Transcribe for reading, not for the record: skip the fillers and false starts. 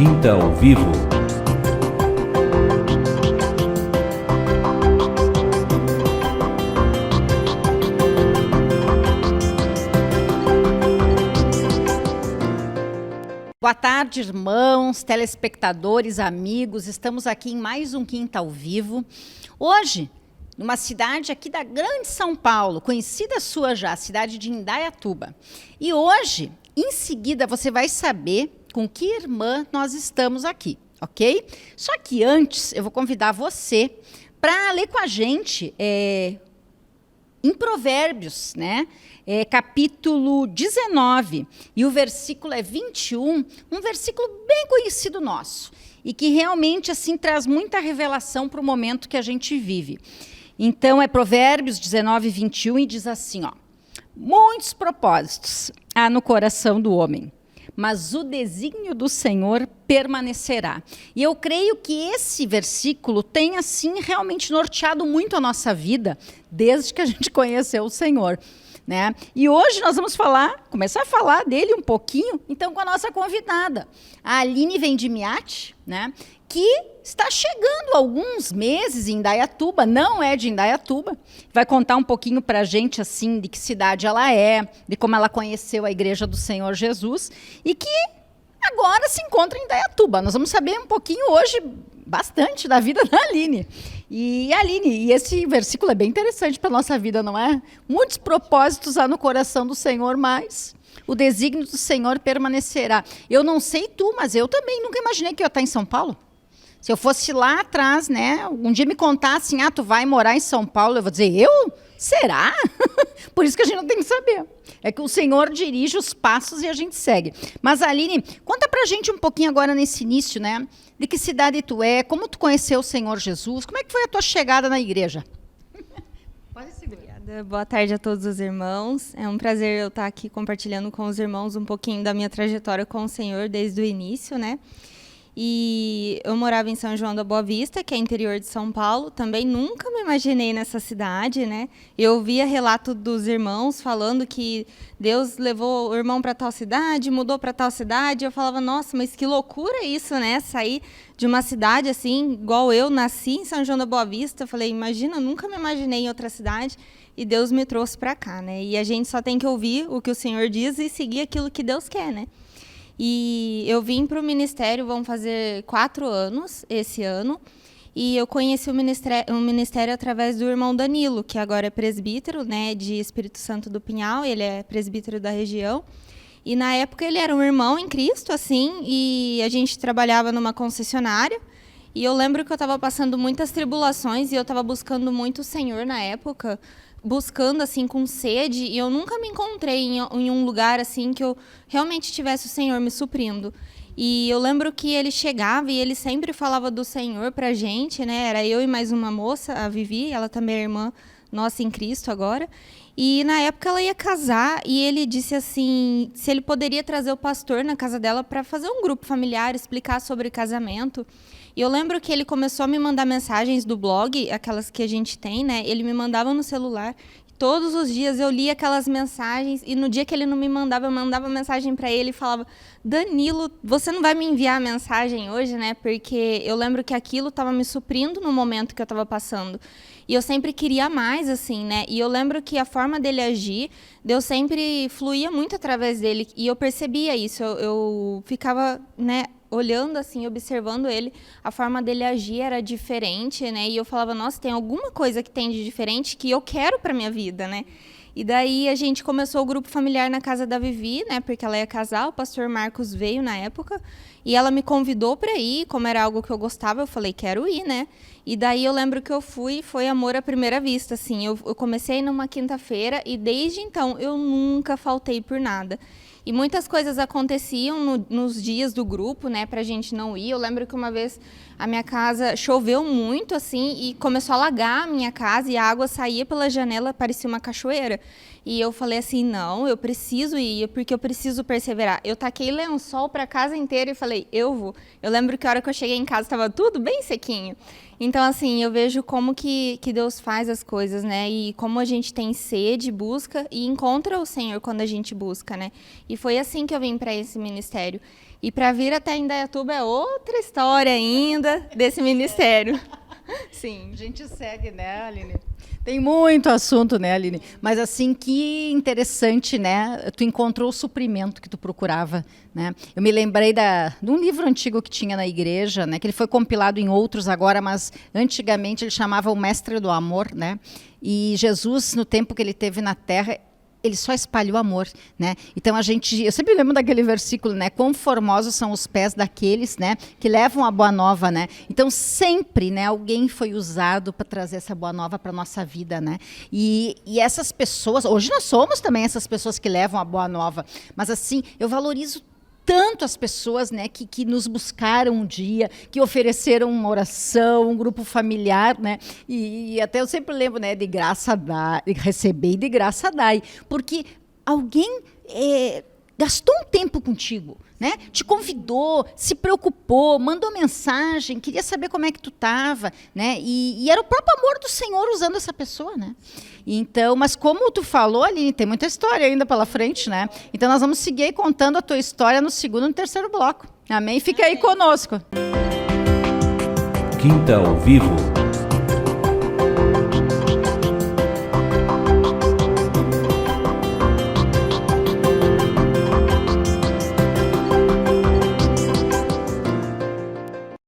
Quinta ao Vivo. Boa tarde, irmãos, telespectadores, amigos. Estamos aqui em mais um Quinta ao Vivo. Hoje, numa cidade aqui da Grande São Paulo, conhecida sua já, a cidade de Indaiatuba. E hoje, em seguida, você vai saber com que irmã nós estamos aqui, ok? Só que antes, eu vou convidar você para ler com a gente em Provérbios, né? Capítulo 19, e o versículo é 21, um versículo bem conhecido nosso, e que realmente assim traz muita revelação para o momento que a gente vive. Então, é Provérbios 19, 21, e diz assim, ó: muitos propósitos há no coração do homem, mas o desígnio do Senhor permanecerá. E eu creio que esse versículo tem, assim, realmente norteado muito a nossa vida, desde que a gente conheceu o Senhor, né? E hoje nós vamos começar a falar dele um pouquinho, então, com a nossa convidada, a Aline Vendimiati, né? Que está chegando há alguns meses em Indaiatuba, não é de Indaiatuba, vai contar um pouquinho para a gente, assim, de que cidade ela é, de como ela conheceu a Igreja do Senhor Jesus, e que agora se encontra em Indaiatuba. Nós vamos saber um pouquinho hoje, bastante, da vida da Aline. E Aline, e esse versículo é bem interessante para a nossa vida, não é? Muitos propósitos há no coração do Senhor, mas o desígnio do Senhor permanecerá. Eu não sei tu, mas eu também nunca imaginei que eu ia estar em São Paulo. Se eu fosse lá atrás, né, um dia me contassem, tu vai morar em São Paulo, eu vou dizer, eu? Será? Por isso que a gente não tem que saber. É que o Senhor dirige os passos e a gente segue. Mas, Aline, conta pra gente um pouquinho agora nesse início, né? De que cidade tu é, como tu conheceu o Senhor Jesus, como é que foi a tua chegada na igreja? Pode segurar. Obrigada. Boa tarde a todos os irmãos. É um prazer eu estar aqui compartilhando com os irmãos um pouquinho da minha trajetória com o Senhor desde o início, né? E eu morava em São João da Boa Vista, que é interior de São Paulo. Também nunca me imaginei nessa cidade, né? Eu ouvia relato dos irmãos falando que Deus levou o irmão para tal cidade, mudou para tal cidade. Eu falava, nossa, mas que loucura isso, né? Sair de uma cidade assim, igual eu nasci em São João da Boa Vista. Eu falei, imagina, nunca me imaginei em outra cidade. E Deus me trouxe para cá, né? E a gente só tem que ouvir o que o Senhor diz e seguir aquilo que Deus quer, né? E eu vim para o ministério, vão fazer 4 anos esse ano, e eu conheci o ministério através do irmão Danilo, que agora é presbítero, né, de Espírito Santo do Pinhal, ele é presbítero da região. E na época ele era um irmão em Cristo, assim, e a gente trabalhava numa concessionária. E eu lembro que eu estava passando muitas tribulações e eu estava buscando muito o Senhor na época, buscando assim com sede, e eu nunca me encontrei em um lugar assim que eu realmente tivesse o Senhor me suprindo. E eu lembro que ele chegava e ele sempre falava do Senhor pra gente, né? Era eu e mais uma moça, a Vivi, ela também é irmã nossa em Cristo agora. E na época ela ia casar e ele disse assim, se ele poderia trazer o pastor na casa dela para fazer um grupo familiar, explicar sobre casamento. E eu lembro que ele começou a me mandar mensagens do blog, aquelas que a gente tem, né? Ele me mandava no celular. Todos os dias eu lia aquelas mensagens e no dia que ele não me mandava, eu mandava mensagem para ele e falava, Danilo, você não vai me enviar a mensagem hoje, né? Porque eu lembro que aquilo estava me suprindo no momento que eu estava passando. E eu sempre queria mais, assim, né? E eu lembro que a forma dele agir, Deus sempre fluía muito através dele. E eu percebia isso, eu ficava, né, olhando assim, observando ele, a forma dele agir era diferente, né? E eu falava, nossa, tem alguma coisa que tem de diferente que eu quero para minha vida, né? E daí a gente começou o grupo familiar na casa da Vivi, né? Porque ela ia casar, o pastor Marcos veio na época, e ela me convidou para ir, como era algo que eu gostava, eu falei, quero ir, né? E daí eu lembro que eu fui, foi amor à primeira vista, assim. Eu comecei numa quinta-feira e desde então eu nunca faltei por nada. E muitas coisas aconteciam nos dias do grupo, né, pra gente não ir. Eu lembro que uma vez a minha casa choveu muito, assim, e começou a alagar a minha casa e a água saía pela janela, parecia uma cachoeira. E eu falei assim, não, eu preciso ir, porque eu preciso perseverar. Eu taquei lençol para a casa inteira e falei, eu vou. Eu lembro que a hora que eu cheguei em casa estava tudo bem sequinho. Então, assim, eu vejo como que Deus faz as coisas, né? E como a gente tem sede, busca e encontra o Senhor quando a gente busca, né? E foi assim que eu vim para esse ministério. E para vir até Indaiatuba é outra história ainda desse ministério. Sim. A gente segue, né, Aline? Tem muito assunto, né, Aline? Mas assim, que interessante, né? Tu encontrou o suprimento que tu procurava, né? Eu me lembrei de um livro antigo que tinha na igreja, né? Que ele foi compilado em outros agora, mas antigamente ele chamava O Mestre do Amor, né? E Jesus, no tempo que ele teve na Terra, ele só espalhou amor, né? Então eu sempre lembro daquele versículo, né? Quão formosos são os pés daqueles, né? Que levam a boa nova, né? Então sempre, né? Alguém foi usado para trazer essa boa nova para nossa vida, né? E essas pessoas, hoje nós somos também essas pessoas que levam a boa nova, mas assim, eu valorizo tanto as pessoas, né, que nos buscaram um dia, que ofereceram uma oração, um grupo familiar, né, e até eu sempre lembro, né, de graça dai, receber e de graça dai, porque alguém gastou um tempo contigo, né, te convidou, se preocupou, mandou mensagem, queria saber como é que tu estava, né, e era o próprio amor do Senhor usando essa pessoa, né. Então, mas como tu falou, Aline, tem muita história ainda pela frente, né? Então nós vamos seguir aí contando a tua história no segundo e no terceiro bloco. Amém? Fica aí conosco. Quinta ao Vivo.